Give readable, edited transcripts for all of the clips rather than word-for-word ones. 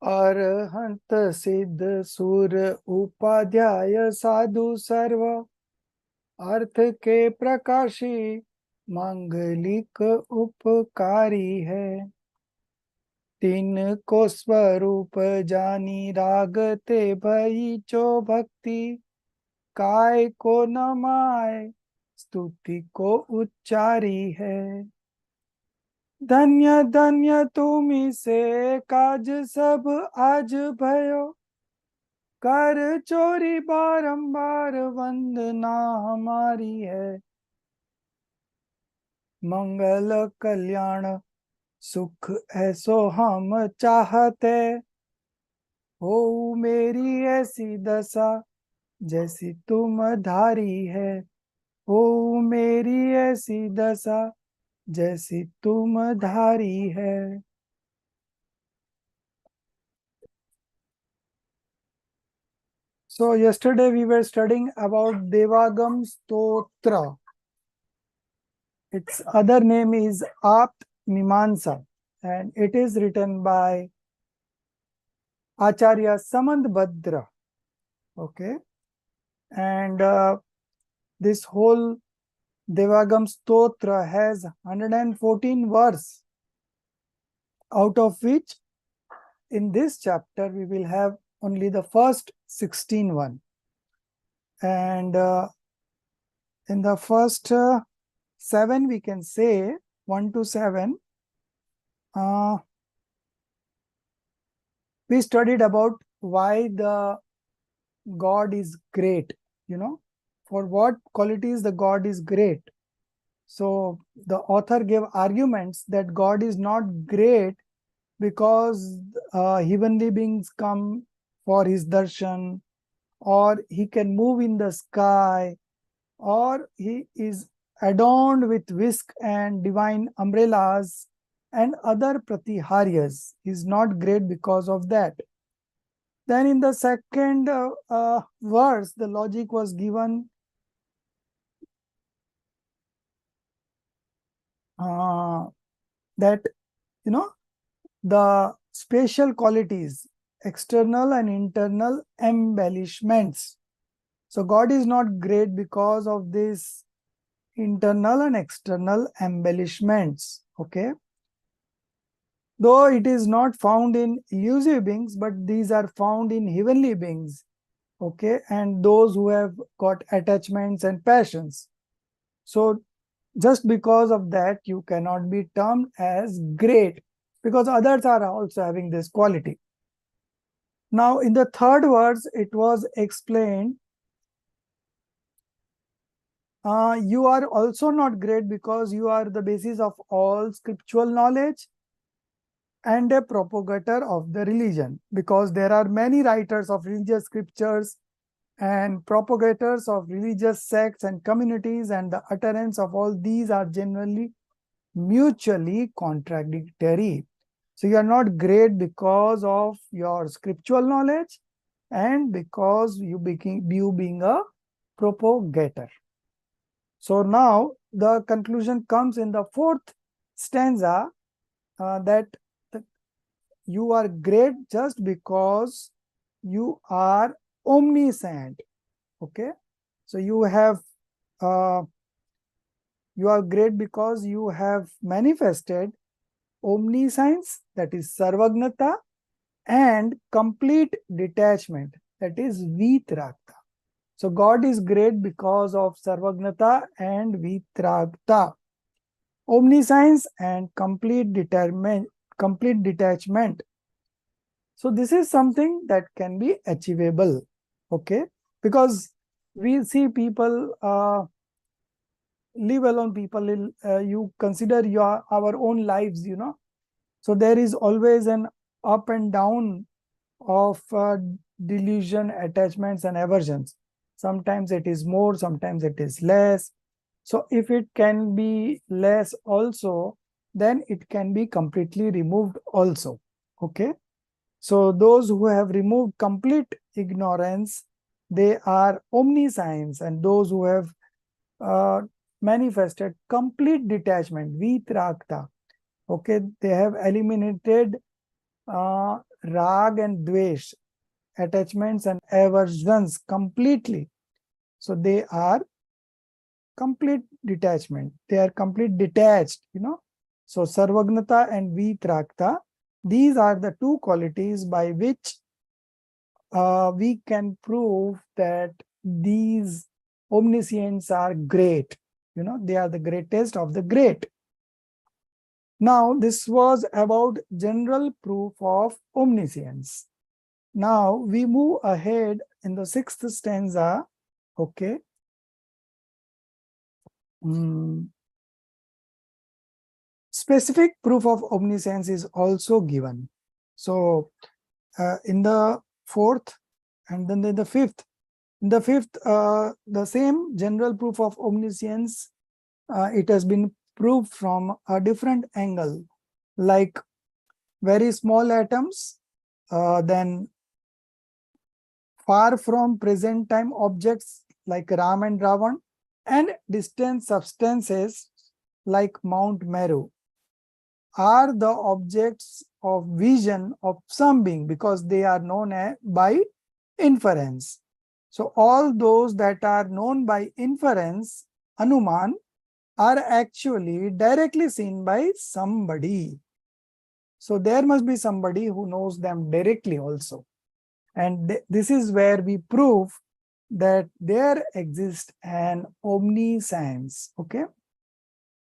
अरहंत सिद्ध सुर उपाध्याय साधु सर्व अर्थ के प्रकाशी मांगलिक उपकारी है। तीन को स्वरूप जानी रागते भई चो भक्ति काय को नमाय स्तुति को उच्चारी है। धन्य धन्य तुम्ही से काज सब आज भयो कर चोरी बारंबार वंदना हमारी है। मंगल कल्याण सुख ऐसो हम चाहते हो मेरी ऐसी दशा जैसी तुम धारी है। हो मेरी ऐसी दशा जैसी तुम धारी है। So yesterday we were studying about Devagam Stotra. Its other name is Apt Mimansa, and it is written by Acharya Samandbhadra. Okay, and this whole Devagam Stotra has 114 verses, out of which in this chapter we will have only the first 16 one. And in the first 7 we can say 1 to 7 we studied about why the God is great, for what qualities the God is great. So the author gave arguments that God is not great because heavenly beings come for his darshan, or he can move in the sky, or he is adorned with whisk and divine umbrellas and other pratiharyas. He is not great because of that. Then in the second verse, the logic was given that, the spatial qualities, external and internal embellishments. So God is not great because of this internal and external embellishments. Okay. Though it is not found in illusive beings, but these are found in heavenly beings. Okay. And those who have got attachments and passions. So just because of that, you cannot be termed as great, because others are also having this quality. Now, in the third verse, it was explained, you are also not great because you are the basis of all scriptural knowledge and a propagator of the religion, because there are many writers of religious scriptures and propagators of religious sects and communities, and the utterance of all these are generally mutually contradictory. So you are not great because of your scriptural knowledge and because you being a propagator. So now the conclusion comes in the fourth stanza, that you are great just because you are omniscient. Okay, so you are great because you have manifested omniscience, that is sarvagnata, and complete detachment, that is vitragta. So God is great because of sarvagnata and vitragta, omniscience and complete detachment. So this is something that can be achievable. Okay, because we see people, live alone people, you consider our own lives, so there is always an up and down of delusion, attachments and aversions. Sometimes it is more, sometimes it is less. So if it can be less also, then it can be completely removed also. Okay, so those who have removed complete ignorance, they are omniscience, and those who have manifested complete detachment, vitragta, okay, they have eliminated rag and dvesh, attachments and aversions completely. So they are complete detachment. They are complete detached, So Sarvagnata and Vitrakta, these are the two qualities by which we can prove that these omniscients are great. They are the greatest of the great. Now, this was about general proof of omniscience. Now, we move ahead in the sixth stanza. Okay. Specific proof of omniscience is also given. So, in the fourth and then in the fifth, the same general proof of omniscience, it has been proved from a different angle, like very small atoms, then far from present time objects like Ram and Ravan, and distant substances like Mount Meru are the objects of vision of some being, because they are known by inference. So all those that are known by inference, Anuman, are actually directly seen by somebody. So there must be somebody who knows them directly also. And this is where we prove that there exists an omniscience. Okay.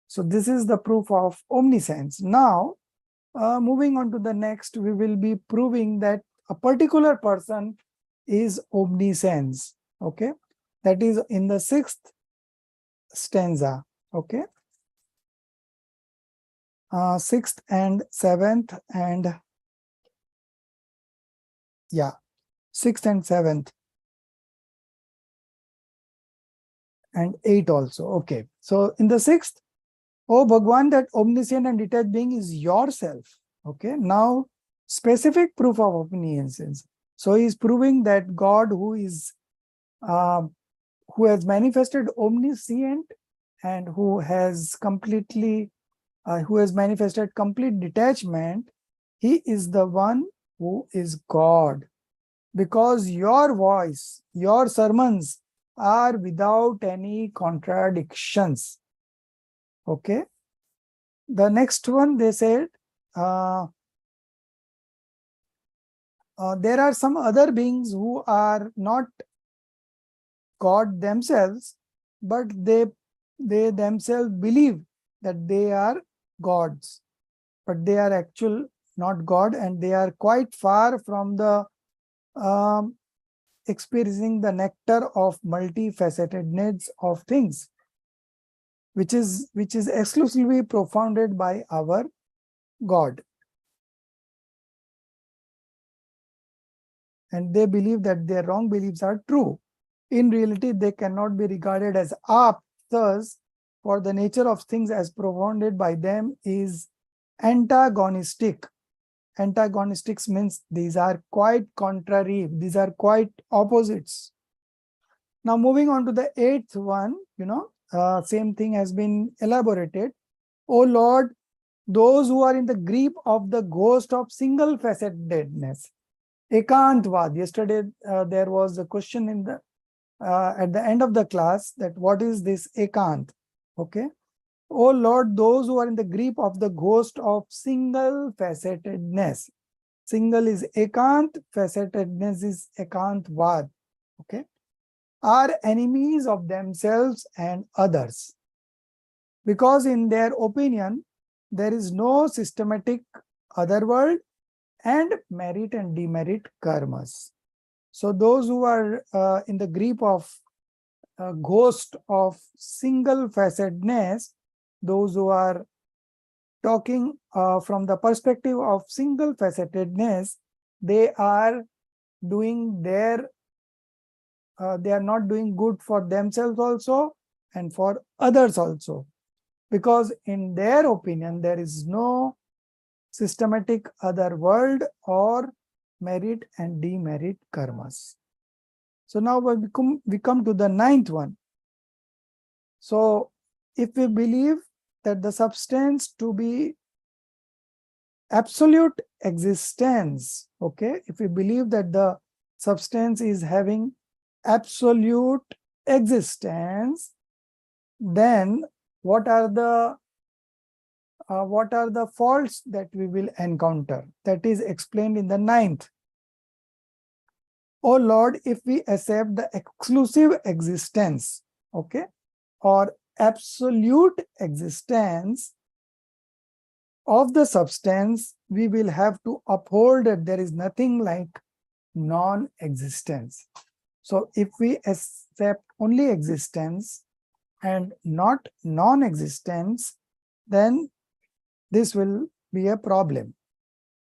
So this is the proof of omniscience. Now, moving on to the next, we will be proving that a particular person is omniscience. Okay. That is in the sixth stanza. Okay. Sixth and seventh and yeah, sixth and seventh and eight also. Okay. So in the sixth, oh Bhagwan, that omniscient and detached being is yourself. Okay. Now, specific proof of omniscience. So he is proving that God, who has manifested omniscient and who has manifested complete detachment, he is the one who is God. Because your voice, your sermons are without any contradictions. Okay. The next one, they said, there are some other beings who are not God themselves, but they themselves believe that they are gods, but they are actual not God, and they are quite far from the experiencing the nectar of multifacetedness of things, which is exclusively propounded by our God. And they believe that their wrong beliefs are true. In reality, they cannot be regarded as apt. Thus, for the nature of things as propounded by them is antagonistic. Antagonistics means these are quite contrary, these are quite opposites. Now, moving on to the eighth one, same thing has been elaborated. O Lord, those who are in the grip of the ghost of single-facetedness, Ekantvad. Yesterday, there was a question in the at the end of the class that what is this Ekant? Okay. Oh Lord, those who are in the grip of the ghost of single-facetedness. Single is Ekant, facetedness is Ekantvad. Okay. Are enemies of themselves and others. Because in their opinion, there is no systematic other world and merit and demerit karmas. So those who are in the grip of ghost of single-facetedness, those who are talking from the perspective of single-facetedness, they are doing they are not doing good for themselves also and for others also. Because in their opinion, there is no systematic other world or merit and demerit karmas. So now we come to the ninth one. So if we believe that the substance to be absolute existence, okay, if we believe that the substance is having absolute existence, then what are the faults that we will encounter? That is explained in the ninth. Oh Lord, if we accept the exclusive existence, okay, or absolute existence of the substance, we will have to uphold that there is nothing like non-existence. So if we accept only existence and not non-existence, then this will be a problem.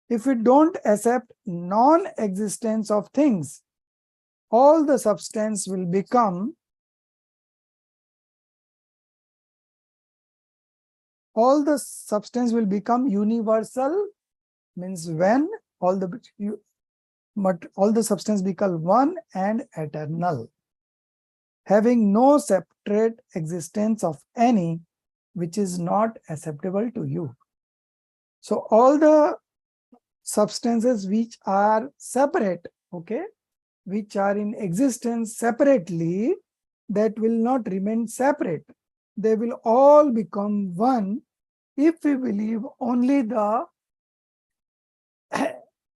If we don't accept non-existence of things, all the substance will become universal, means when all the substance become one and eternal, having no separate existence of any which is not acceptable to you. So all the substances which are separate, okay, which are in existence separately, that will not remain separate. They will all become one if we believe only the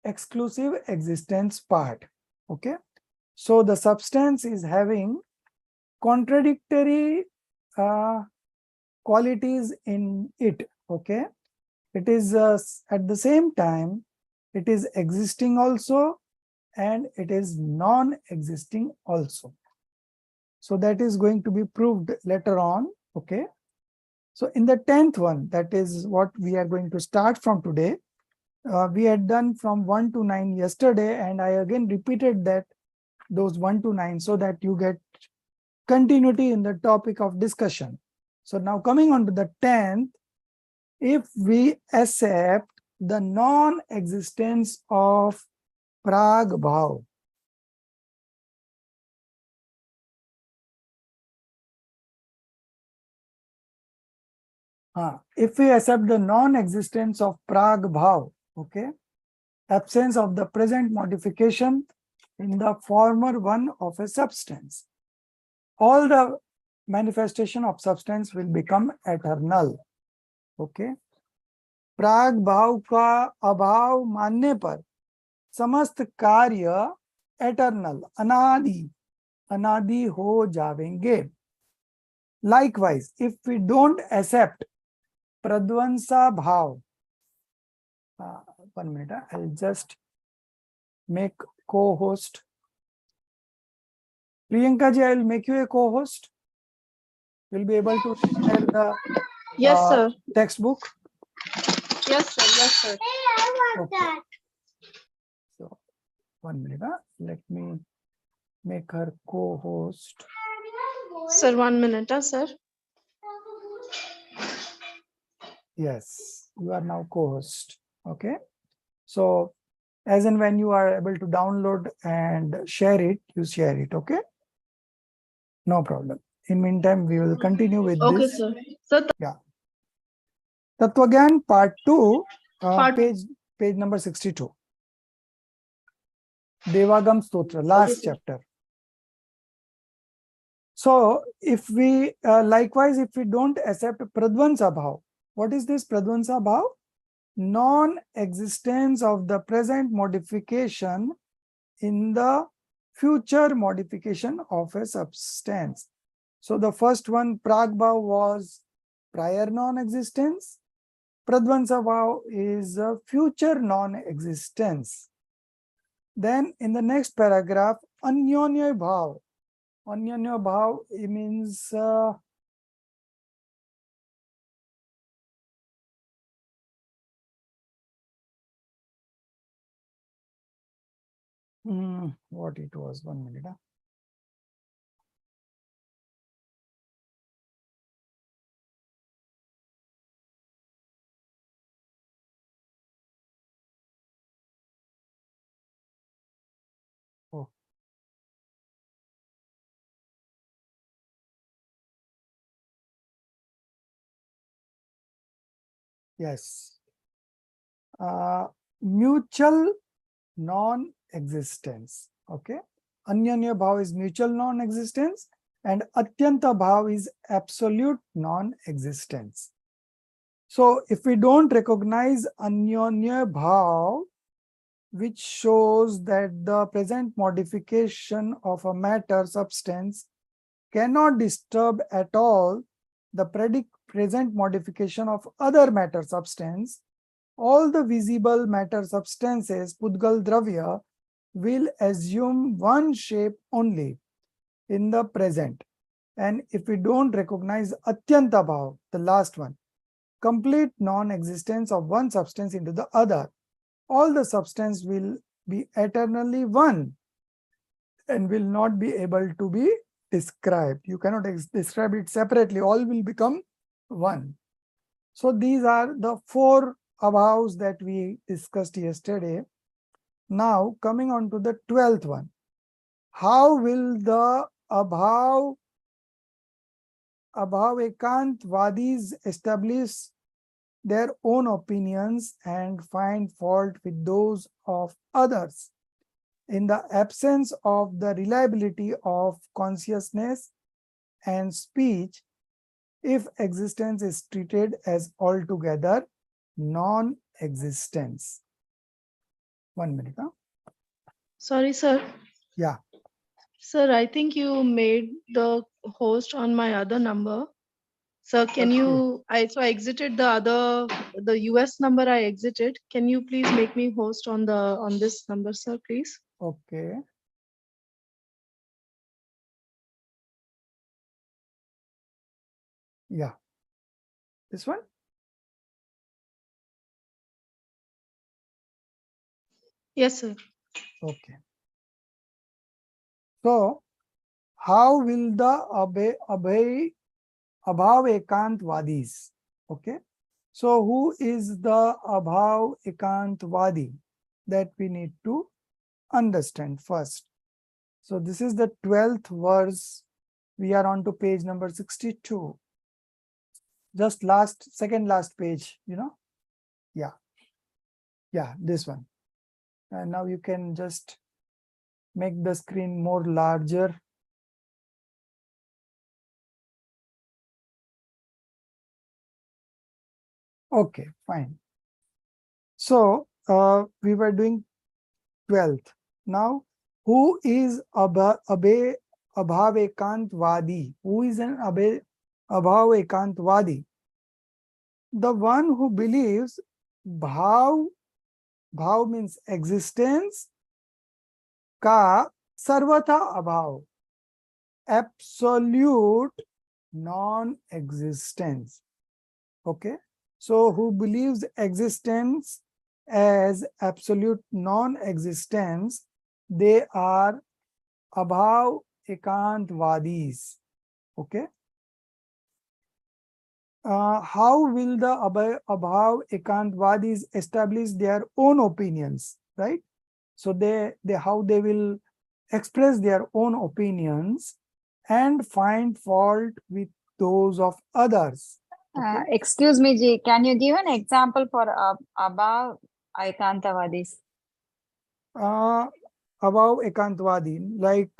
exclusive existence part, okay. So the substance is having contradictory qualities in it, okay. It is at the same time, it is existing also and it is non-existing also. So that is going to be proved later on, okay. So in the 10th one, that is what we are going to start from today. We had done from 1 to 9 yesterday, and I again repeated that those 1 to 9 so that you get continuity in the topic of discussion. So now coming on to the 10th, if we accept the non-existence of Prag Bhav, if we accept the non-existence of Prag Bhav, okay, absence of the present modification in the former one of a substance, all the manifestation of substance will become eternal, okay. प्राग भाव का अभाव मानने पर समस्त कार्य eternal, अनादि हो जाएंगे. Likewise, if we don't accept pradvansa bhav, 1 minute, I'll just make co-host. Priyanka ji, I'll make you a co-host. You'll be able to share the yes, sir. Textbook. Yes, sir. Yes, sir. Hey, I want Okay. that. So 1 minute, let me make her co-host. Sir, 1 minute, sir. Yes, you are now co-host. Okay. So as and when you are able to download and share it, you share it. Okay. No problem. In meantime, we will continue with Okay, this. sir. Sir, Yeah. Tattwagyan part 2, Part- page number 62. Devagam Stotra, last chapter. So if we likewise, if we don't accept Pradvansa Bhav, what is this Pradvansa Bhav? Non-existence of the present modification in the future modification of a substance. So the first one, Prag Bhav, was prior non-existence. Pradvansa Bhav is a future non-existence. Then in the next paragraph, Anyonya Bhav. Anyonya Bhav means what it was, 1 minute. Oh. Yes. Mutual non-existence. Okay. Anyanya bhav is mutual non-existence and atyanta bhav is absolute non-existence. So if we don't recognize anyanya bhav, which shows that the present modification of a matter substance cannot disturb at all the present modification of other matter substance, all the visible matter substances, Pudgal Dravya, will assume one shape only in the present. And if we don't recognize Atyanta Bhav, the last one, complete non-existence of one substance into the other, all the substance will be eternally one and will not be able to be described. You cannot describe it separately. All will become one. So these are the four abhavs that we discussed yesterday. Now coming on to the 12th one. How will the abhav ekantwadis establish their own opinions and find fault with those of others in the absence of the reliability of consciousness and speech, if existence is treated as altogether non-existence? 1 minute. Huh? Sorry, sir. Yeah. Sir, I think you made the host on my other number. Sir, can Okay. you, I exited the US number I exited. Can you please make me host on this number, sir, please? Okay. Yeah. This one? Yes, sir. Okay. So, how will the abhav ekantvadis? Okay. So, who is the abhav ekantvadi? That we need to understand first. So, this is the 12th verse. We are on to page number 62. Just second last page, you know? Yeah. Yeah, this one. And now you can just make the screen more larger. Okay, fine. So we were doing 12th. Now, who is abhav ekantvadi? Who is an abhav ekantvadi? The one who believes bhav means existence, ka sarvata abhav, absolute non-existence. Okay. So who believes existence as absolute non-existence, they are abhav ekantvadis. Okay. How will the abhav ekantvadis establish their own opinions, right? So how they will express their own opinions and find fault with those of others. Okay. Excuse me, Ji, can you give an example for above Aikantavadis? Abhav ekantvadi, like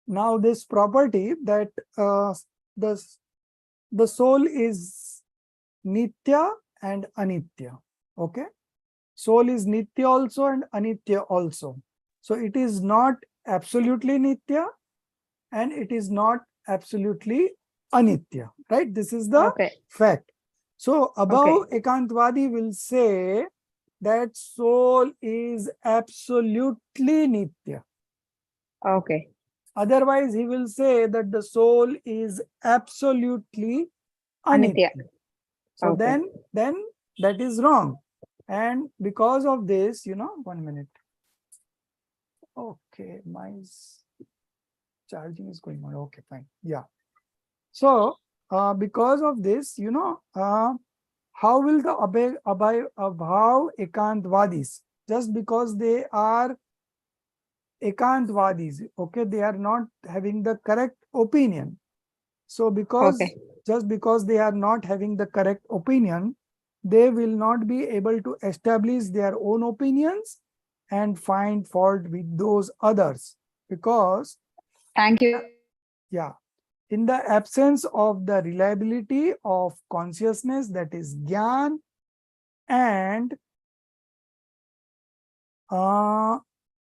now this property that the soul is nitya and anitya. Okay. Soul is nitya also and anitya also. So it is not absolutely nitya and it is not absolutely anitya, right? This is the fact. So above ekantvadi will say that soul is absolutely nitya. Okay. Otherwise, he will say that the soul is absolutely anitya. So then that is wrong. And because of this, 1 minute. Okay, my charging is going on. Okay, fine. Yeah. So because of this, how will the abhav ekantvadis, just because they are ekantvadis, okay, they are not having the correct opinion. So just because they are not having the correct opinion, they will not be able to establish their own opinions and find fault with those others, because Thank you. yeah, in the absence of the reliability of consciousness, that is Gyan, and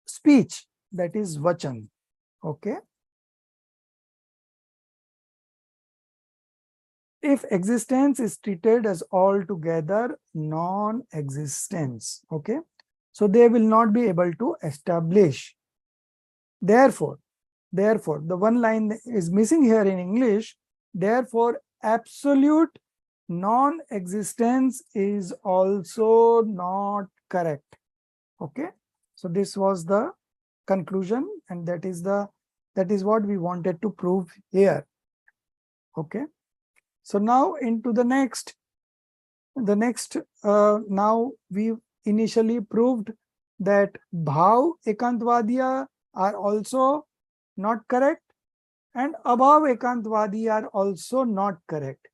speech, that is Vachan. Okay. If existence is treated as altogether non-existence, okay, so they will not be able to establish. Therefore, the one line is missing here in English. Therefore, absolute non-existence is also not correct. Okay. So this was the conclusion, and that is what we wanted to prove here. Okay. So now into the next, now we initially proved that bhav ekantvadiya are also not correct, and abhav ekantvadi are also not correct.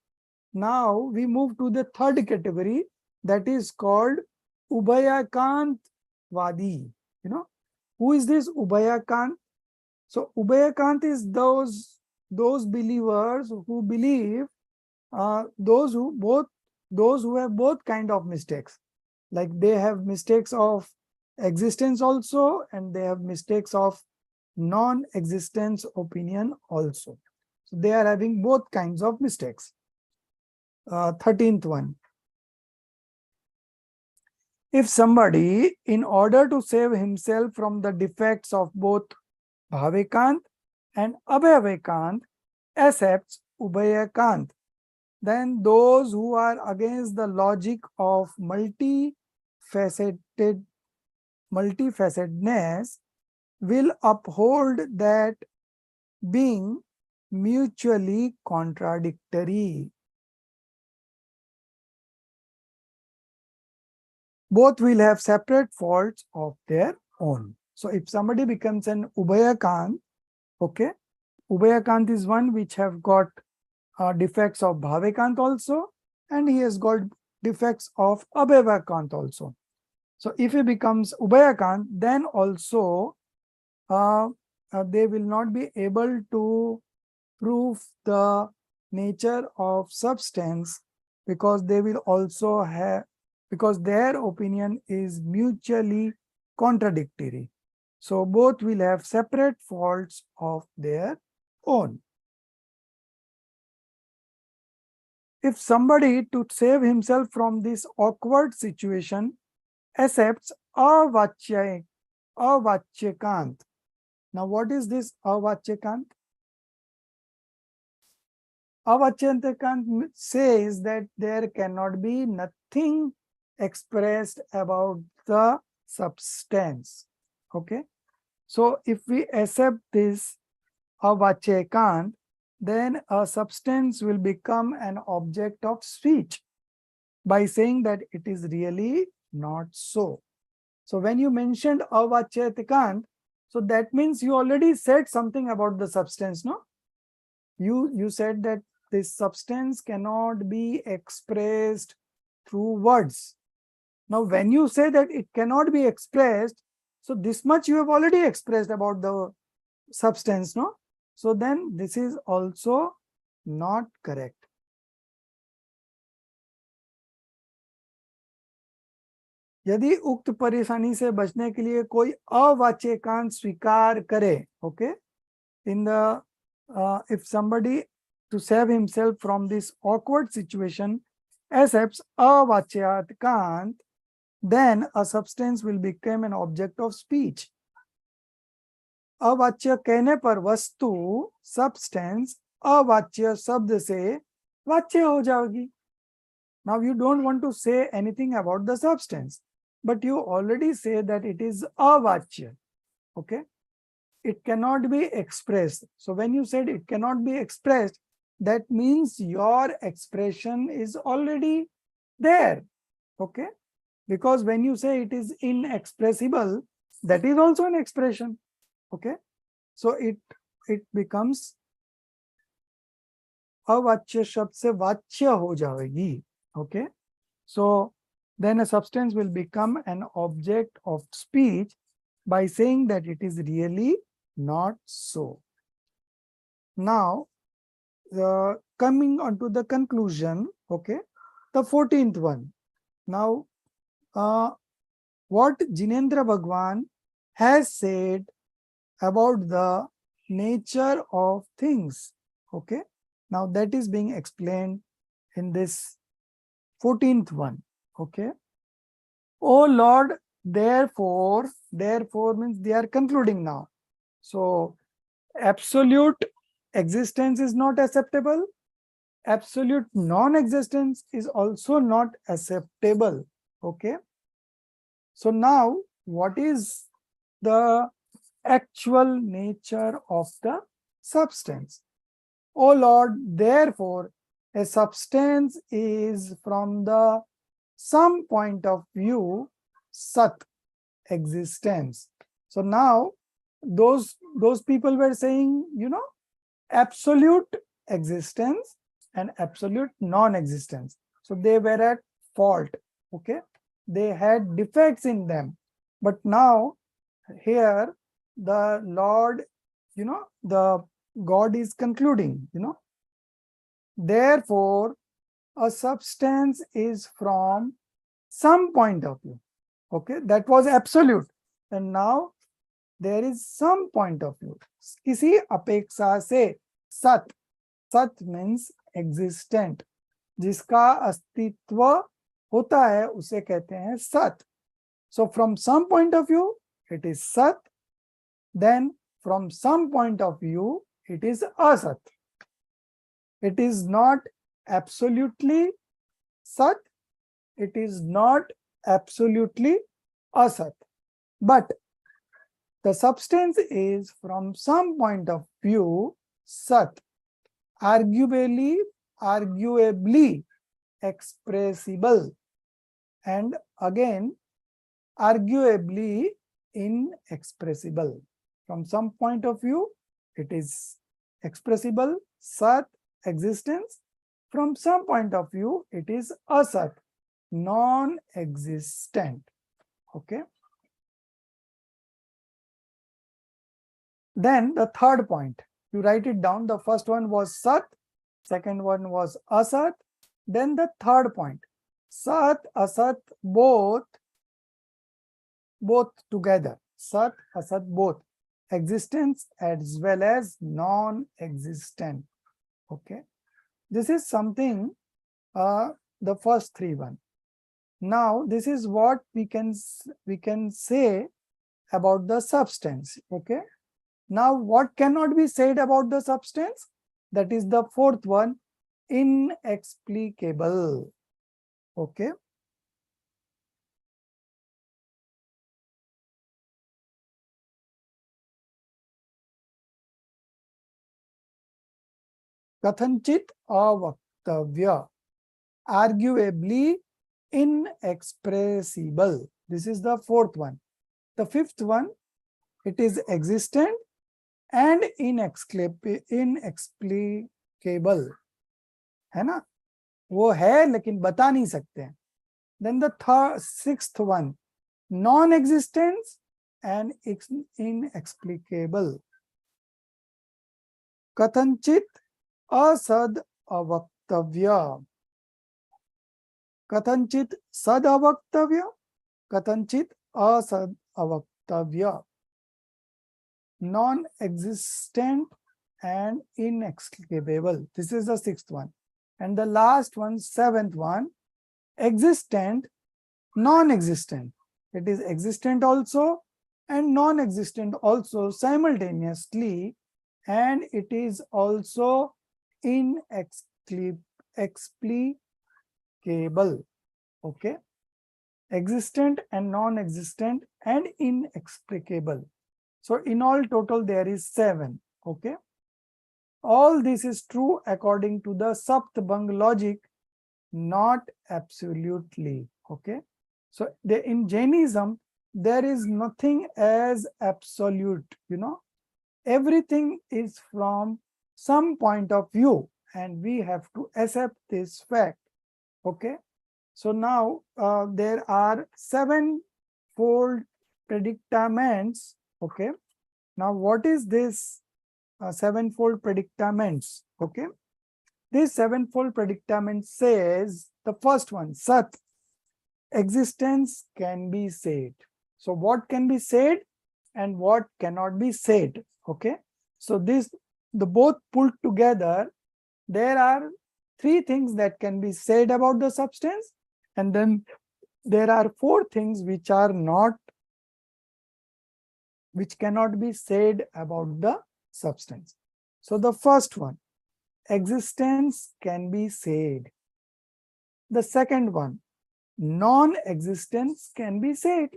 Now we move to the third category, that is called ubhayakant vadi. You know, who is this ubhayakant? So ubhayakant is those believers who believe, those who have both kind of mistakes, like they have mistakes of existence also, and they have mistakes of non-existence opinion also. So they are having both kinds of mistakes. 13th one. If somebody, in order to save himself from the defects of both bhavekant and abhavekant, accepts ubhayakant, then those who are against the logic of multifacetedness will uphold that being mutually contradictory. Both will have separate faults of their own. So if somebody becomes an ubhayakant, okay, ubhayakant is one which have got defects of bhavekant also, and he has got defects of abhavekant also. So if he becomes ubhayakant, then also they will not be able to prove the nature of substance, because they will also have, because their opinion is mutually contradictory. So both will have separate faults of their own. If somebody, to save himself from this awkward situation, accepts avachyakant. Now what is this avachyakant? Avachyakant says that there cannot be nothing expressed about the substance. Okay. So if we accept this avachyakant, then a substance will become an object of speech by saying that it is really not so. So when you mentioned avachyakant, so that means you already said something about the substance, no? You said that this substance cannot be expressed through words. Now, when you say that it cannot be expressed, so this much you have already expressed about the substance, no? So then this is also not correct. यदि उक्त परेशानी से बचने के लिए कोई अवाच्यकांत स्वीकार करे, okay, in the if somebody, to save himself from this awkward situation, accepts avacyakant, then a substance will become an object of speech. अवाच्य कहने पर वस्तु, substance, अवाच्य शब्द से वाच्य हो जाएगी. Now you don't want to say anything about the substance, but you already say that it is avachya. Okay. It cannot be expressed. So when you said it cannot be expressed, that means your expression is already there. Okay. Because when you say it is inexpressible, that is also an expression. Okay. So it becomes अवाच्य शब्द से वाच्य हो जाएगी. Okay. So then a substance will become an object of speech by saying that it is really not so. Now, coming on to the conclusion, okay, the 14th one. Now, what Jinendra Bhagwan has said about the nature of things, okay. Now that is being explained in this 14th one, okay. Oh Lord, therefore means they are concluding now. So absolute existence is not acceptable. Absolute non-existence is also not acceptable, okay. So now what is the actual nature of the substance? Oh Lord, therefore a substance is from the some point of view sat, existence. So now those people were saying, you know, absolute existence and absolute non-existence. So they were at fault, okay. They had defects in them. But now here the Lord, you know, the God is concluding, you know, therefore a substance is from some point of view, okay. That was absolute, and now there is some point of view. किसी अपेक्षा से सत, सत means existent, जिसका अस्तित्व होता है उसे कहते हैं सत. So from some point of view it is sat, then from some point of view it is asat. It is not absolutely sat, it is not absolutely asat, but the substance is from some point of view sat, arguably expressible, and again arguably inexpressible. From some point of view it is expressible, sat, existence. From some point of view it is asat, non-existent, okay. Then the third point, you write it down. The first one was sat, second one was asat, then the third point, sat, asat, both together, sat, asat, both, existence as well as non-existent, okay. This is something, the first three one. Now this is what we can say about the substance, okay. Now what cannot be said about the substance? That is the fourth one, inexplicable, okay. Kathanchit avaktavya, arguably inexpressible. This is the fourth one. The fifth one, it is existent and inexplicable, है ना, वो है लेकिन बता नहीं सकते हैं. Then the sixth one, non-existence and inexplicable. Kathanchit asad avaktavya, kathanchit sad avaktavya, kathanchit asad avaktavya. Non-existent and inexplicable. This is the sixth one. And the last one, seventh one, existent, non-existent. It is existent also and non-existent also simultaneously, and it is also inexplicable, okay. Existent and non-existent and inexplicable. So in all total there is 7, okay. All this is true according to the Saptabhang logic, not absolutely, okay. So in Jainism there is nothing as absolute, you know. Everything is from some point of view and we have to accept this fact, okay. So now there are 7-fold predicaments. Okay. Now what is this 7-fold predicaments? Okay. This 7-fold predicament says the first one, Sat, existence can be said. So what can be said and what cannot be said? Okay. So the both pulled together, there are 3 things that can be said about the substance, and then there are 4 things which cannot be said about the substance. So the first one, existence can be said. The second one, non-existence can be said.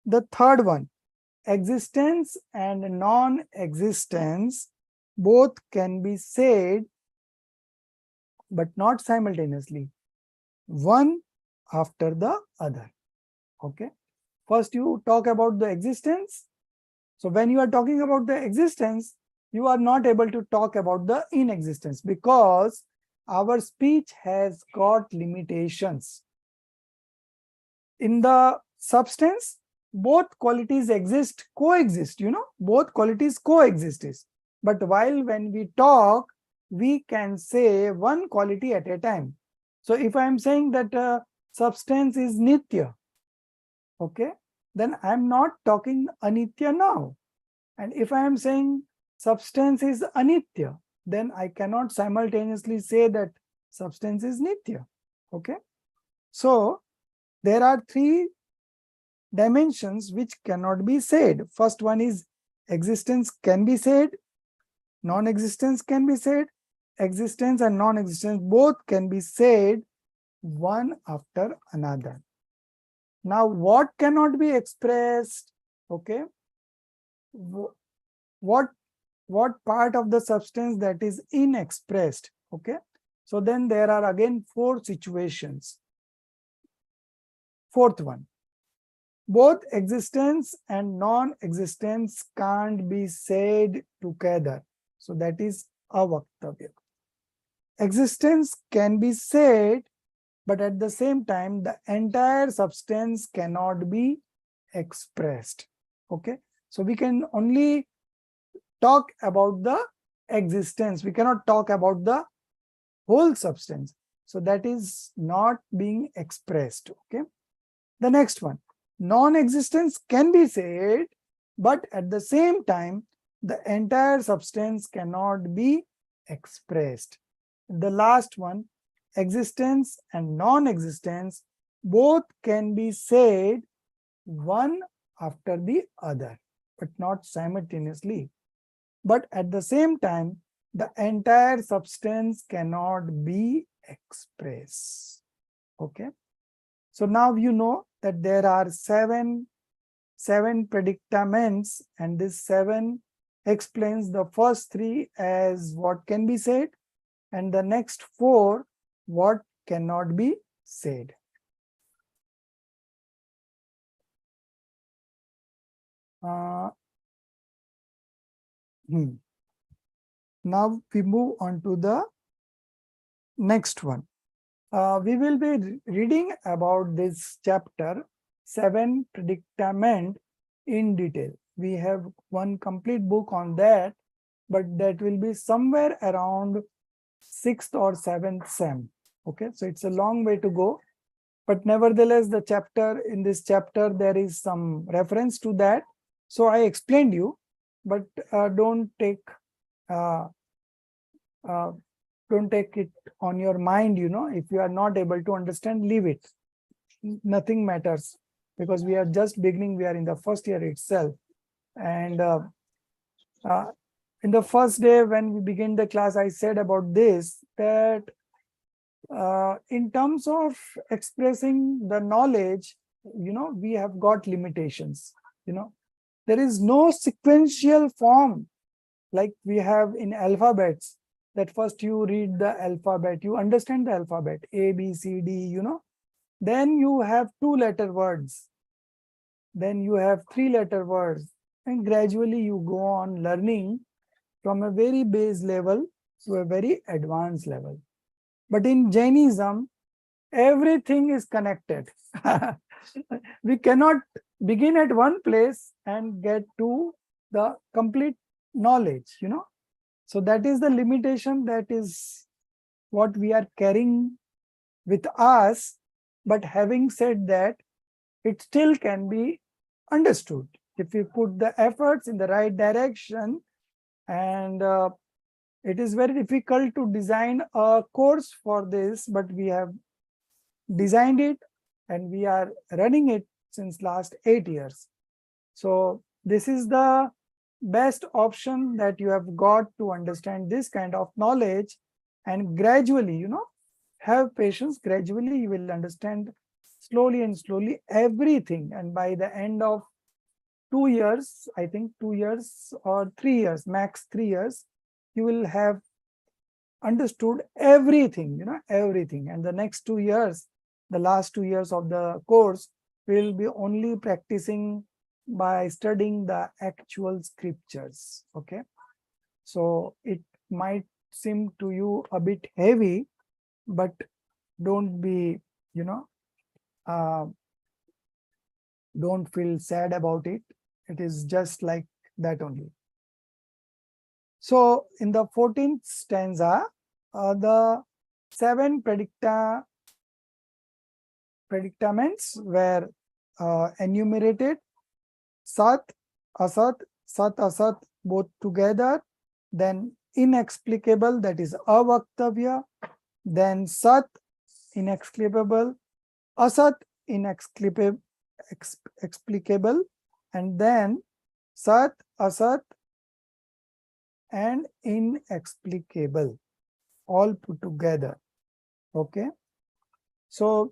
The third one, existence and non-existence both can be said, but not simultaneously, one after the other. Okay. First you talk about the existence. So when you are talking about the existence, you are not able to talk about the inexistence because our speech has got limitations. In the substance, both qualities coexist, both qualities coexist. But while when we talk, we can say one quality at a time. So if I am saying that substance is nitya, okay, then I am not talking anitya now. And if I am saying substance is anitya, then I cannot simultaneously say that substance is nitya. Okay. So there are 3 dimensions which cannot be said. First one is existence can be said, non-existence can be said, existence and non-existence both can be said one after another. Now what cannot be expressed? Okay. What part of the substance that is inexpressed? Okay. So then there are again 4 situations. Fourth one, both existence and non-existence can't be said together. So that is avaktavya. Existence can be said, but at the same time, the entire substance cannot be expressed. Okay. So we can only talk about the existence. We cannot talk about the whole substance. So that is not being expressed. Okay. The next one, non-existence can be said, but at the same time, the entire substance cannot be expressed. The last one, existence and non-existence both can be said one after the other, but not simultaneously. But at the same time, the entire substance cannot be expressed. Okay. So now you know that there are seven predicaments, and this 7 explains the first 3 as what can be said, and the next 4 what cannot be said. Now we move on to the next one. We will be reading about this chapter 7 predicament in detail. We have one complete book on that, but that will be somewhere around 6th or 7th sem. Okay, so it's a long way to go, but nevertheless in this chapter there is some reference to that. So I explained you, but don't take it on your mind. If you are not able to understand, leave it. Nothing matters, because we are just beginning. We are in the first year itself, and in the first day when we begin the class, I said about this, that in terms of expressing the knowledge, we have got limitations. There is no sequential form like we have in alphabets, that first you read the alphabet, you understand the alphabet, A, B, C, D, then you have 2-letter words, then you have 3-letter words, and gradually you go on learning from a very base level to a very advanced level. But in Jainism, everything is connected. We cannot begin at one place and get to the complete knowledge, So that is the limitation, that is what we are carrying with us. But having said that, it still can be understood if we put the efforts in the right direction. And it is very difficult to design a course for this, but we have designed it and we are running it since last 8 years. So this is the best option that you have got to understand this kind of knowledge, and gradually, have patience. Gradually you will understand slowly and slowly everything, and by the end of 2 years, I think 2 years or 3 years, max 3 years, you will have understood everything, everything. And the next 2 years, the last 2 years of the course, will be only practicing by studying the actual scriptures. Okay, so it might seem to you a bit heavy, but don't be, don't feel sad about it. It is just like that only. So in the 14th stanza, the 7 predicaments were enumerated: Sat, Asat, Sat, Asat, both together, then inexplicable, that is avaktavya, then Sat, inexplicable, Asat, explicable, and then Sat, Asat, and inexplicable, all put together. Okay, so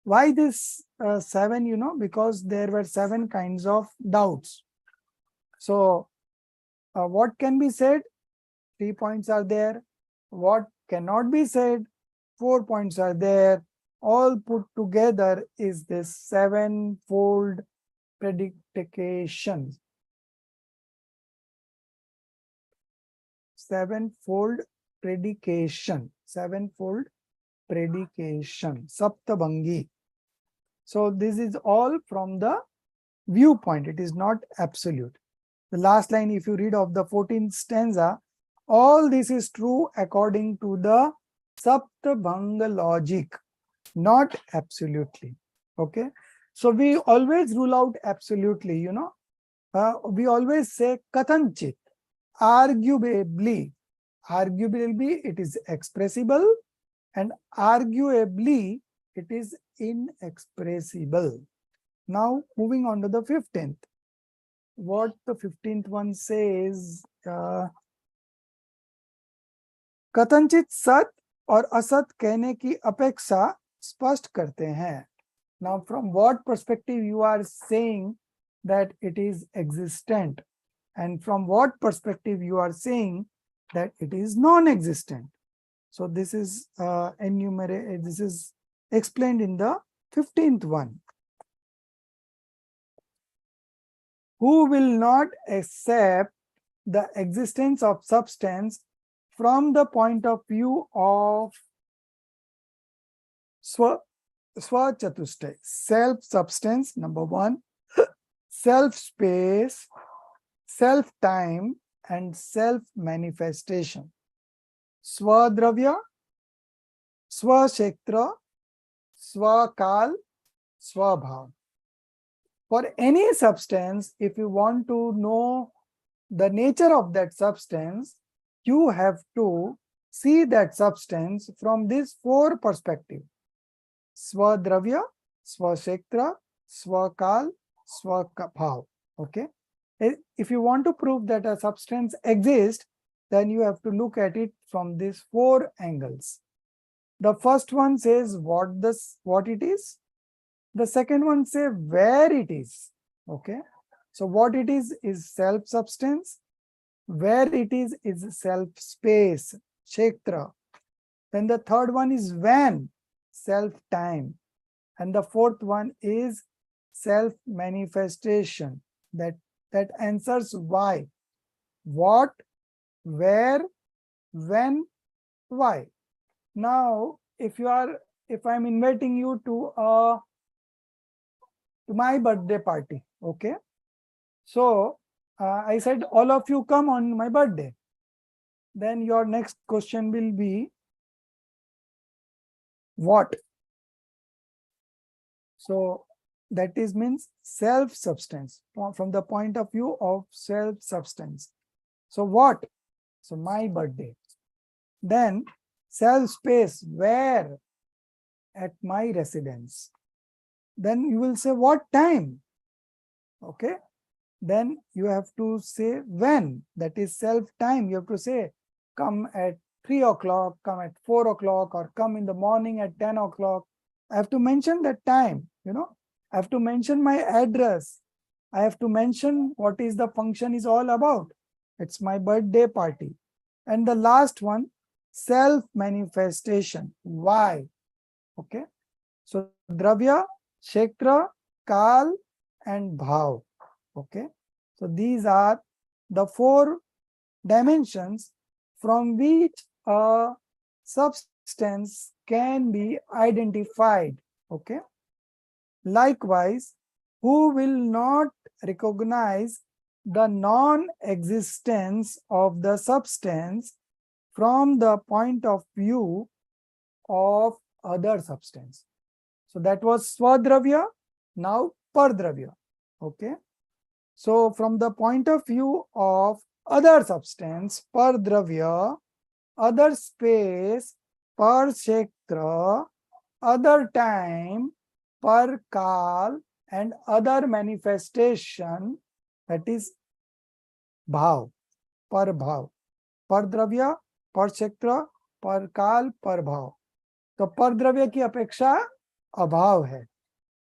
why this 7? Because there were 7 kinds of doubts. So what can be said? 3 points are there. What cannot be said? 4 points are there. All put together is this 7-fold predication. 7-fold predication. 7-fold predication. Saptabhangi. So this is all from the viewpoint. It is not absolute. The last line, if you read of the 14th stanza, all this is true according to the Saptabhanga logic, not absolutely. Okay, so we always rule out absolutely. We always say kathanchit, arguably. Arguably it is expressible, and arguably it is inexpressible. Now moving on to the 15th. What the 15th one says, कथनचित सत और असत कहने की अपेक्षा स्पष्ट करते हैं. Now from what perspective you are saying that it is existent, and from what perspective you are saying that it is non-existent. So this is this is explained in the 15th one. Who will not accept the existence of substance from the point of view of Swachatushtai, self-substance, number 1, self-space, self-time, and self-manifestation. Swadravya, Swakshetra, Swakal, Swabhav. For any substance, if you want to know the nature of that substance, you have to see that substance from these 4 perspectives: Swadravya, Swakshetra, Swakal, Swabhav. Okay. If you want to prove that a substance exists, then you have to look at it from these 4 angles. The first one says what it is. The second one says where it is. Okay. So what it is self-substance. Where it is self-space, Kshetra. Then the third one is when, self-time. And the fourth one is self-manifestation. That answers why. What, where, when, why. Now, if I'm inviting you to my birthday party, okay? So I said all of you come on my birthday. Then your next question will be what? So that is means self-substance from the point of view of self-substance. So what? So my birthday. Then self-space, where? At my residence. Then you will say what time? Okay. Then you have to say when, that is self-time. You have to say come at 3 o'clock, come at 4 o'clock, or come in the morning at 10 o'clock. I have to mention that time, you know. I have to mention my address. I have to mention what is the function is all about. It's my birthday party. And the last one, self-manifestation. Why? Okay. So dravya, kshetra, kal, and bhav. Okay. So these are the 4 dimensions from which a substance can be identified. Okay. Likewise, who will not recognize the non-existence of the substance from the point of view of other substance? So that was swadravya, now pardravya. Okay. So from the point of view of other substance, pardravya, other space, par kshetra, other time, par kal, and other manifestation, that is bhav, par bhav, par dravya, par kshetra, par kal, par bhav. तो पर द्रव्य की अपेक्षा अभाव है,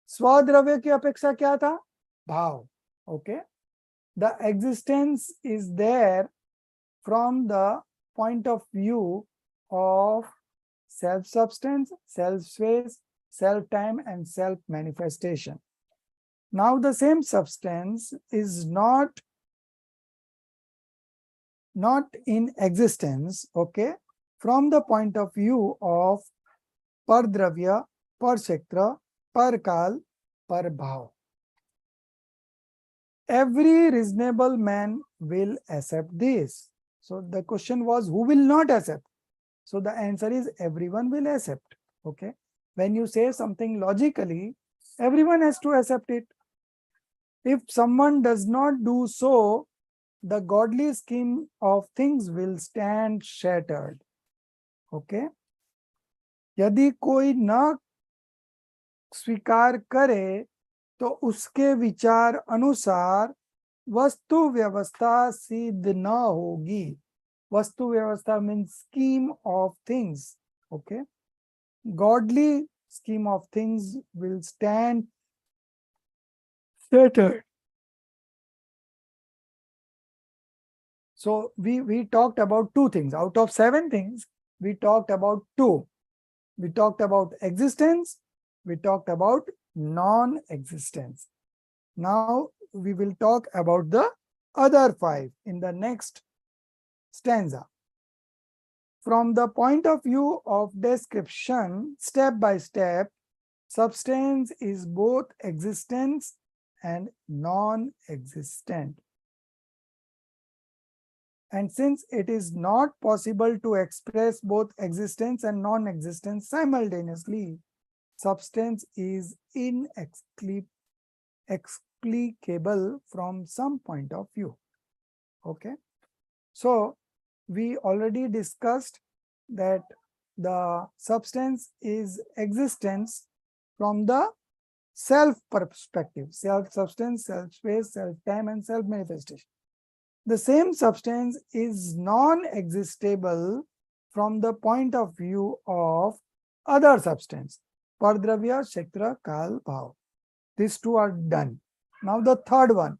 स्वद्रव्य की अपेक्षा क्या था? भाव. Okay. The existence is there from the point of view of self-substance, self-space, self-time, and self-manifestation. Now the same substance is not in existence, okay, from the point of view of par dravya, par kshetra, par kal, par bhav. Every reasonable man will accept this. So the question was, who will not accept? So the answer is everyone will accept. Okay. When you say something logically, everyone has to accept it. If someone does not do so, the godly scheme of things will stand shattered. Okay. यदि कोई न स्वीकार करे तो उसके विचार अनुसार वस्तु व्यवस्था सिद्ध न होगी. वस्तु व्यवस्था means scheme of things. Okay. Godly scheme of things will stand shattered. So we talked about 2 things. Out of 7 things, we talked about 2. We talked about existence. We talked about non-existence. Now we will talk about the other 5 in the next stanza. From the point of view of description, step by step, substance is both existence and non-existent. And since it is not possible to express both existence and non-existence simultaneously, substance is inexplicable from some point of view. Okay. So we already discussed that the substance is existence from the self perspective, self-substance, self-space, self-time, and self-manifestation. The same substance is non-existable from the point of view of other substance, pardravya, kshetra, kal, bhav. These 2 are done. Now the third one.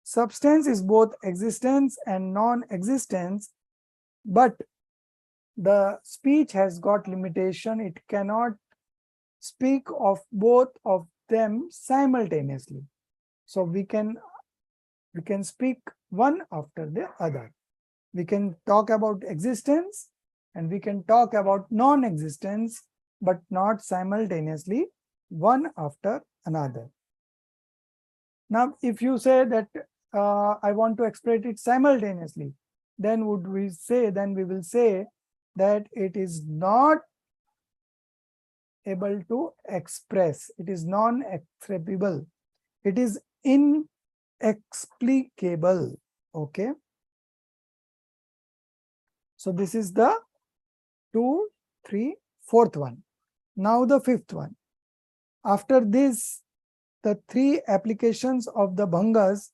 Substance is both existence and non-existence, but the speech has got limitation. It cannot speak of both of them simultaneously. So we can speak one after the other. We can talk about existence and we can talk about non-existence, but not simultaneously, one after another. Now, if you say that I want to express it simultaneously, then we will say that it is not able to express. It is non-expressible. It is inexplicable. Okay. So this is the 2, 3, 4th one. Now the 5th one. After this, the 3 applications of the bhangas,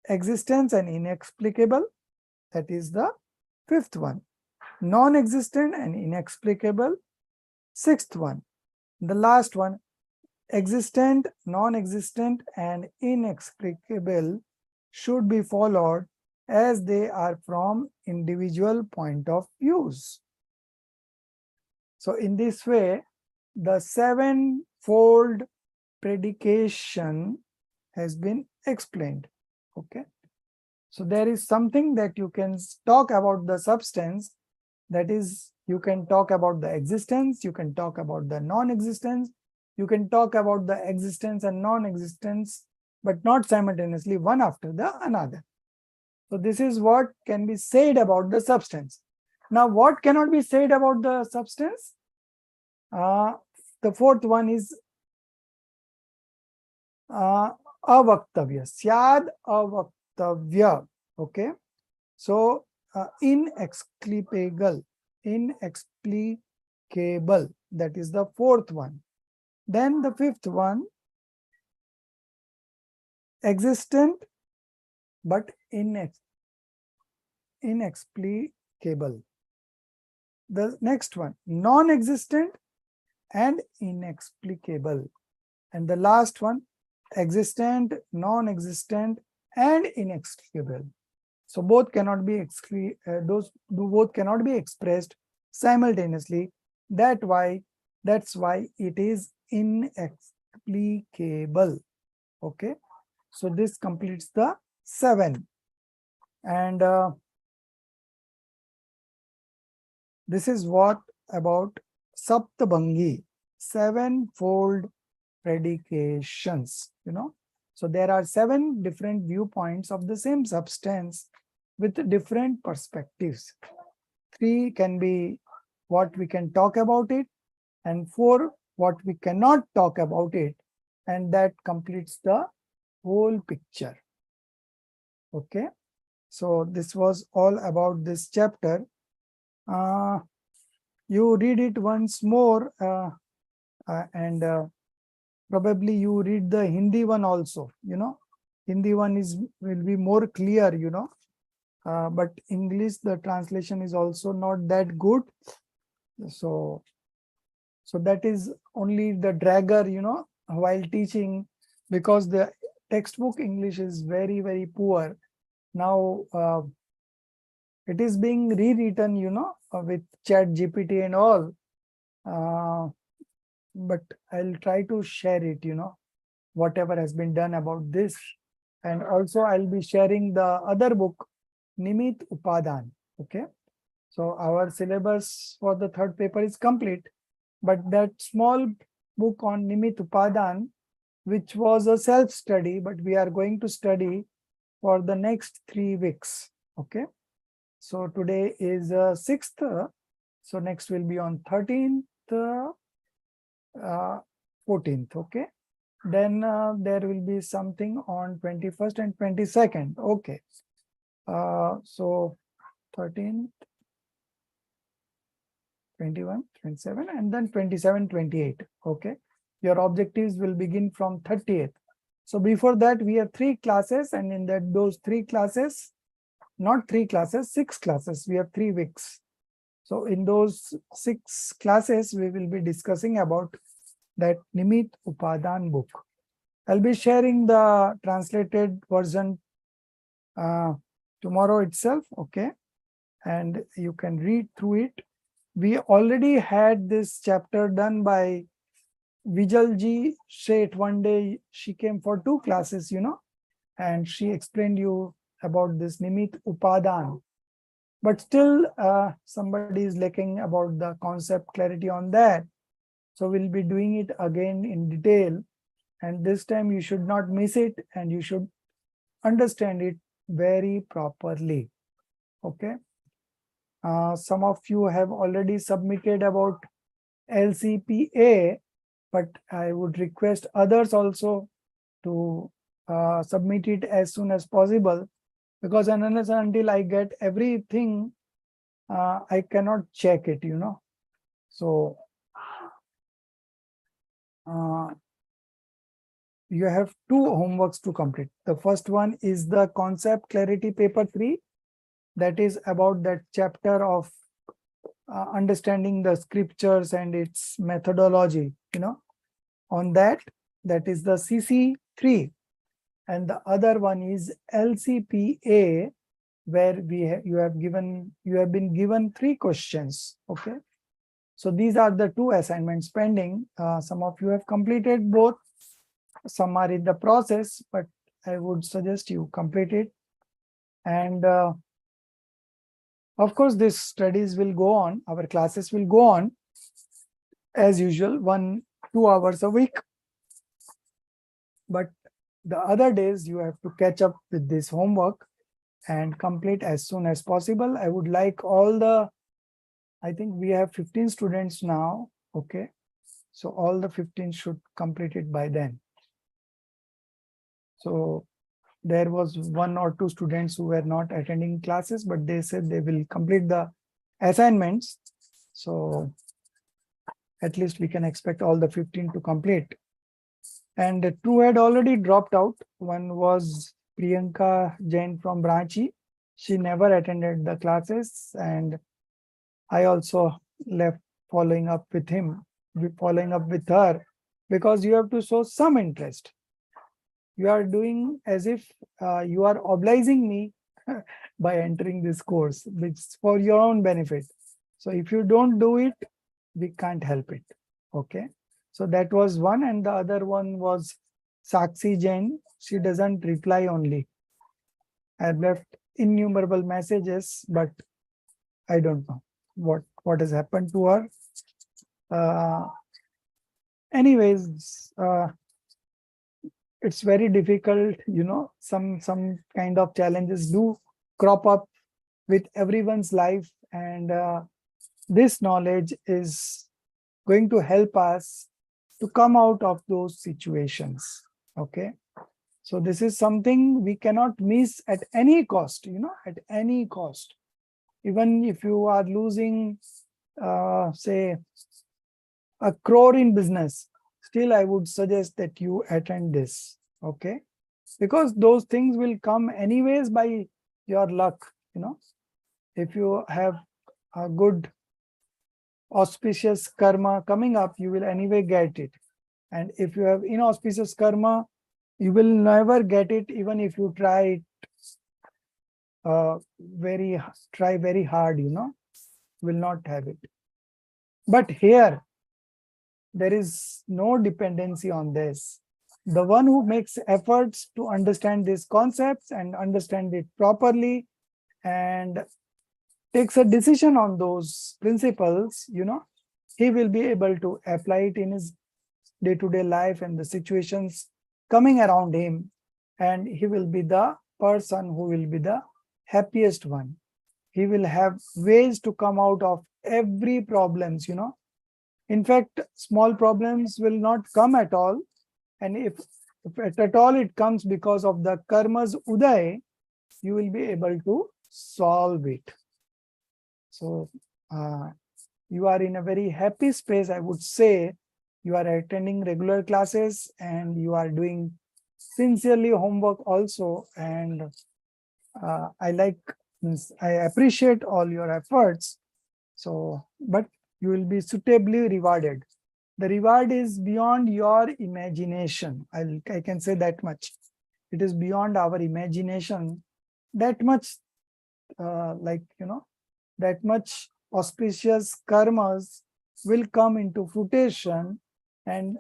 existence and inexplicable, that is the 5th one. Non-existent and inexplicable, 6th one. The last one, existent, non-existent and inexplicable should be followed as they are from individual point of views. So in this way, the 7-fold predication has been explained. Okay. So there is something that you can talk about the substance, that is, you can talk about the existence, you can talk about the non-existence, you can talk about the existence and non-existence, but not simultaneously one after the another. So this is what can be said about the substance. Now, what cannot be said about the substance? The 4th one is avaktavya, syad avaktavya. Okay. So inexplicable, that is the 4th one. Then the 5th one, existent but inexplicable. The next one, non-existent and inexplicable. And the last one, existent, non-existent and inexplicable. So both cannot be both cannot be expressed simultaneously. That's why it is inexplicable. Okay. So this completes the 7. And this is what about Saptabhangi, 7-fold predications, So there are 7 different viewpoints of the same substance with different perspectives. 3 can be what we can talk about it, and 4 what we cannot talk about it, and that completes the whole picture. Okay. So this was all about this chapter. You read it once more, and probably you read the Hindi one also. Hindi one will be more clear. But English, the translation is also not that good. So that is only the dragger, while teaching, because the textbook English is very, very poor. Now it is being rewritten, with ChatGPT and all. But I'll try to share it, whatever has been done about this. And also I'll be sharing the other book, Nimit Upadan. Okay. So our syllabus for the 3rd paper is complete, but that small book on Nimit Upadan, which was a self-study, but we are going to study for the next 3 weeks. Okay. So today is 6th. So next will be on 13th, 14th. Okay. Then there will be something on 21st and 22nd. Okay. So 13th, 21, 27, and then 27, 28. Okay. Your objectives will begin from 30th. So before that, we have 3 classes, and in those 3 classes, not 3 classes, 6 classes, we have 3 weeks. So in those 6 classes, we will be discussing about that Nimit Upadan book. I'll be sharing the translated version tomorrow itself. Okay. And you can read through it. We already had this chapter done by Vijalji Sheth. One day she came for 2 classes, and she explained you about this Nimit Upadan. but still somebody is lacking about the concept clarity on that. So we'll be doing it again in detail, and this time you should not miss it and you should understand it very properly. Okay. Some of you have already submitted about LCPA, but I would request others also to submit it as soon as possible, because unless and until I get everything, I cannot check it, you know. So you have two homeworks to complete. The first one is the concept clarity paper 3. That is about that chapter of understanding the scriptures and its methodology, you know. On that is the CC3. And the other one is LCPA, where you have been given 3 questions. Okay. So these are the 2 assignments pending. Some of you have completed both. Some are in the process, but I would suggest you complete it. And of course, these studies will go on. Our classes will go on as usual, 1-2 hours a week. But the other days you have to catch up with this homework and complete as soon as possible. I would like all the, I think we have 15 students now. Okay. So all the 15 should complete it by then. So there was 1 or 2 students who were not attending classes, but they said they will complete the assignments. So at least we can expect all the 15 to complete. And 2 had already dropped out. One was Priyanka Jain from Ranchi. She never attended the classes, and I also left following up with her, because you have to show some interest. You are doing as if you are obliging me by entering this course, which is for your own benefit. So if you don't do it, we can't help it. Okay. So that was one. And the other one was Sakshi Jain. She doesn't reply only. I've left innumerable messages, but I don't know what has happened to her. Anyways, it's very difficult, you know. Some kind of challenges do crop up with everyone's life, and this knowledge is going to help us to come out of those situations. Okay. So this is something we cannot miss at any cost, you know, at any cost. Even if you are losing, say, 1 crore in business, still I would suggest that you attend this. Okay. Because those things will come anyways by your luck, you know. If you have a good auspicious karma coming up, you will anyway get it. And if you have inauspicious karma, you will never get it, even if you try very hard, you know, will not have it. But here, there is no dependency on this. The one who makes efforts to understand these concepts and understand it properly and takes a decision on those principles, you know, he will be able to apply it in his day-to-day life and the situations coming around him, and he will be the person who will be the happiest one. He will have ways to come out of every problems, you know. In fact, small problems will not come at all. And if at all it comes because of the karma's uday, you will be able to solve it. So you are in a very happy space, I would say. You are attending regular classes and you are doing sincerely homework also. And I appreciate all your efforts. So, but you will be suitably rewarded. The reward is beyond your imagination. I can say that much. It is beyond our imagination. That much, that much auspicious karmas will come into fruition, and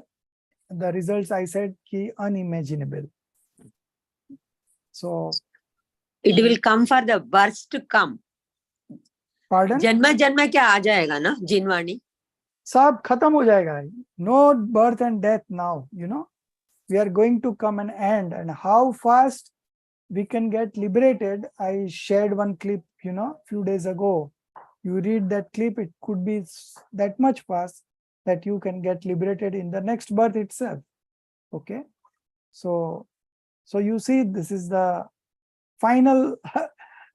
the results, I said, unimaginable. So it will come for the worst to come. Pardon? जन्म जन्म क्या आ जाएगा ना जिनवाणी? सब खत्म हो जाएगा. No birth and death now, you know. We are going to come an end, and how fast we can get liberated. I shared one clip, you know, few days ago. You read that clip, it could be that much fast that you can get liberated in the next birth itself. Okay. So you see, this is the final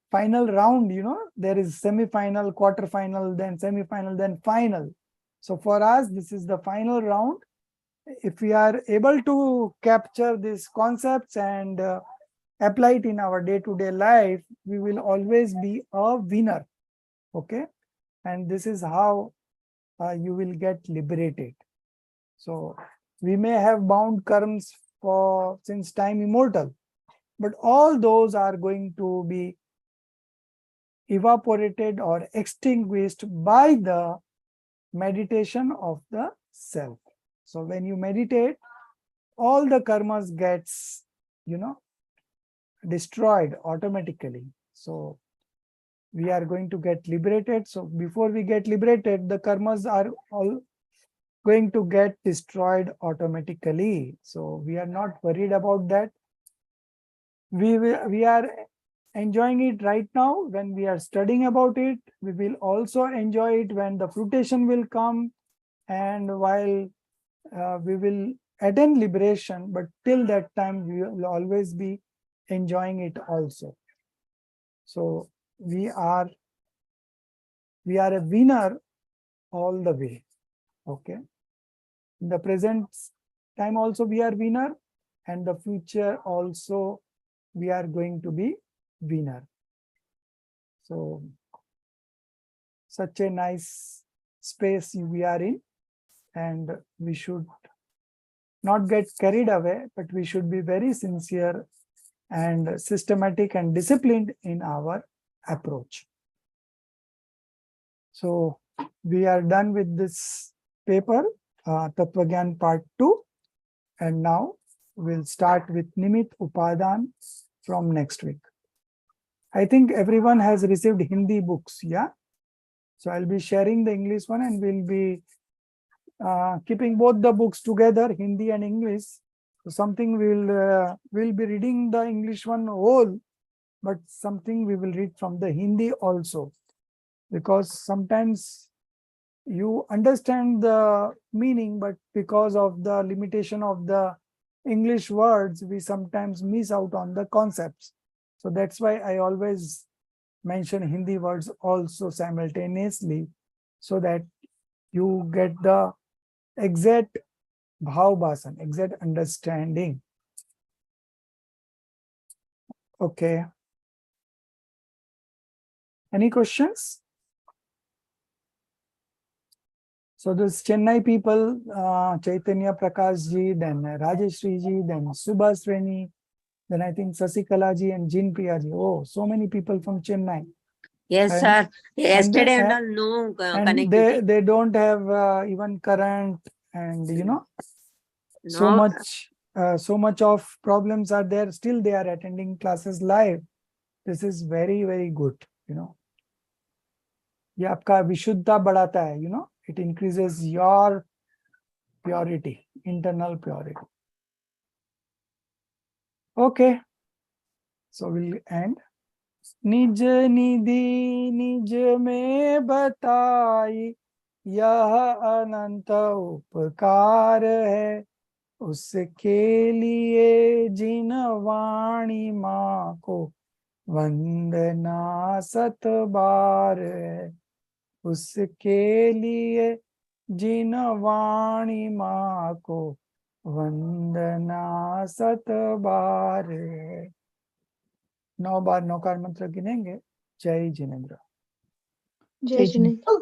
final round, you know. There is semi-final, quarter-final, then semi-final, then final. So for us, this is the final round. If we are able to capture these concepts and apply it in our day-to-day life, we will always be a winner. Okay. And this is how you will get liberated. So we may have bound karmas for since time immortal, but all those are going to be evaporated or extinguished by the meditation of the self. So when you meditate, all the karmas gets, you know, destroyed automatically. So we are going to get liberated. So before we get liberated, the karmas are all going to get destroyed automatically. So we are not worried about that. We are enjoying it right now when we are studying about it. We will also enjoy it when the fruition will come, and while we will attain liberation, but till that time we will always be enjoying it also. So we are a winner all the way. Okay. In the present time also we are winner, and the future also we are going to be winner. So such a nice space we are in, and we should not get carried away, but we should be very sincere and systematic and disciplined in our approach. So we are done with this paper, Tattva Gyan Part 2, and now we'll start with Nimit Upadan from next week. I think everyone has received Hindi books, yeah? So I'll be sharing the English one, and we'll be keeping both the books together, Hindi and English. So something we'll be reading the English one whole, but something we will read from the Hindi also, because sometimes you understand the meaning, but because of the limitation of the English words, we sometimes miss out on the concepts. So that's why I always mention Hindi words also simultaneously, so that you get the exact bhav bhasan, exact understanding. Okay. Any questions? So this Chennai people, Chaitanya Prakash ji, then Rajeshri ji, then Subhas Reni, then I think Sasikala ji and Jin Priya ji. Oh, so many people from Chennai. Yes, And- sir. Yesterday, and- no And connectivity. they don't have even current, and you know, so No. much of problems are there. Still they are attending classes live. This is very, very good, you know. ये आपका विशुद्धता बढ़ाता है, you know. It increases your purity, internal purity. Okay. So we'll end. निज निधि निज में बताई, यह अनंत उपकार है, उसके लिए जिन वाणी माँ को वंदना सत बार है, उसके लिए जिन वाणी माँ को वंदना सत बार है. 9 बार नौकार मंत्र गिनेंगे. जय जिनेन्द्र. Jai Jineन्द्र.